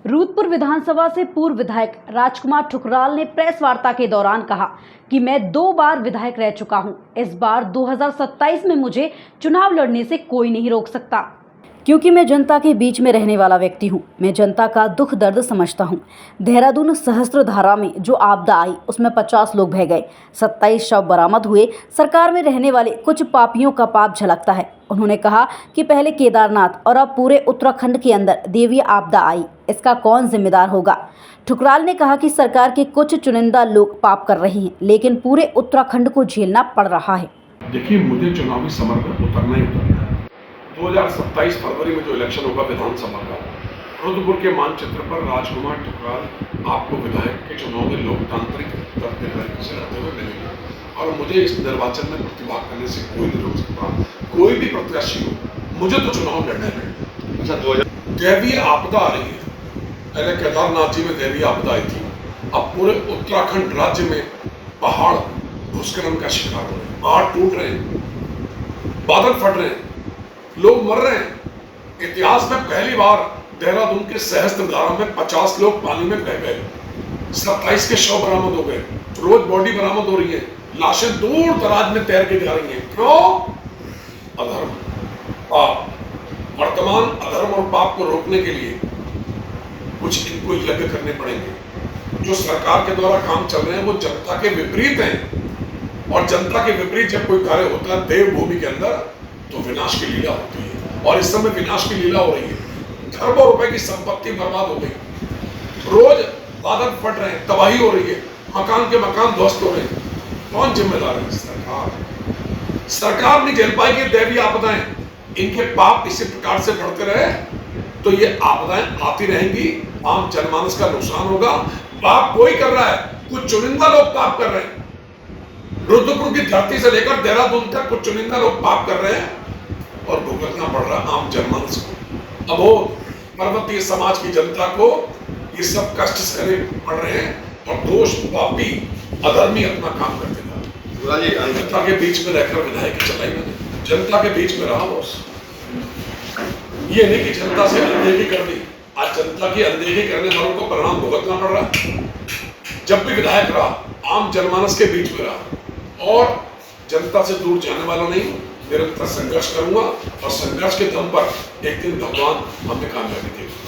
रूदपुर विधानसभा से पूर्व विधायक राजकुमार ठुकराल ने प्रेस वार्ता के दौरान कहा कि मैं 2 बार विधायक रह चुका हूं। इस बार 2027 में मुझे चुनाव लड़ने से कोई नहीं रोक सकता, क्योंकि मैं जनता के बीच में रहने वाला व्यक्ति हूं। मैं जनता का दुख दर्द समझता हूं। देहरादून सहस्त्रधारा में जो आपदा आई उसमें 50 लोग बह गए, 27 शव बरामद हुए। सरकार में रहने वाले कुछ पापियों का पाप झलकता है। उन्होंने कहा कि पहले केदारनाथ और अब पूरे उत्तराखंड के अंदर देवीय आपदा आई, इसका कौन जिम्मेदार होगा। ठुकराल ने कहा कि सरकार के कुछ चुनिंदा लोग पाप कर रहे हैं, लेकिन पूरे उत्तराखंड को झेलना पड़ रहा है। देखिए, मुझे चुनावी समर में उतरना ही उतरना है। 2027 फरवरी में जो इलेक्शन होगा विधानसभा का, रुद्रपुर के मानचित्र पर राजकुमार ठुकराल आपको विधायक के चुनाव में लोकतांत्रिक तरीके से लड़ते हुए मिलेंगे और मुझे इस निर्वाचन में प्रतिभाग करने से कोई नहीं रोक सकता। कोई भी प्रत्याशी हो, मुझे तो चुनाव लड़ना है। अच्छा, दैवीय आपदा आ रही है। पहले केदारनाथ जी में दैवीय आपदा आई थी, अब पूरे उत्तराखंड राज्य में पहाड़ भूस्खलन का शिकार हो रहे हैं, पहाड़ टूट रहे हैं, बादल फट रहे हैं, लोग मर रहे हैं। इतिहास में पहली बार देहरादून के सहस्त्रधारा में 50 लोग पानी में बह गए, 27 के शव बरामद हो गए, रोज बॉडी बरामद हो रही है, लाशें दूर दराज में तैर के जा रही हैं। क्यों? अधर्म, पाप। वर्तमान अधर्म और पाप को रोकने के लिए कुछ इनको यज्ञ करने पड़ेंगे। जो सरकार के द्वारा काम चल रहे हैं वो जनता के विपरीत हैं, और जनता के विपरीत जब कोई कार्य होता है देवभूमि के अंदर तो विनाश की लीला होती है, और इस समय विनाश की लीला हो रही है। खरबों रुपए की संपत्ति बर्बाद हो गई, रोज बादल फट रहे हैं, तबाही हो रही है, मकान के मकान ध्वस्त हो रहे हैं। कौन जिम्मेदार है? सरकार। सरकार नहीं झेल पाएगी दैवीय आपदाएं। इनके पाप इसी प्रकार से बढ़ते रहे तो ये आपदाएं आती रहेंगी, आम जनमानस का नुकसान होगा। पाप कोई कर रहा है, कुछ चुनिंदा लोग पाप कर रहे हैं। रुद्रपुर की धरती से लेकर देहरादून तक कुछ चुनिंदा लोग पाप कर रहे हैं और भुगतना पड़ रहा आम जनमानस को। अब वो पर्वतीय समाज की जनता को ये सब कष्ट सहने पड़ रहे हैं, और दोष पापी अधर्मी अपना काम करते हैं। जनता के बीच में रहकर विधायक चलाई मैंने, जनता के बीच में रहा बॉस। ये नहीं कि जनता से अनदेखी कर दी। आज जनता की अनदेखी करने वालों को परिणाम भुगतना पड़ रहा है। जब भी विधायक रहा, आम जनमानस के बीच में रहा और जनता से दूर जाने वाला नहीं। निरंतर संघर्ष करूंगा और संघर्ष के दम पर एक दिन भगवान हमें कामयाबी देगा।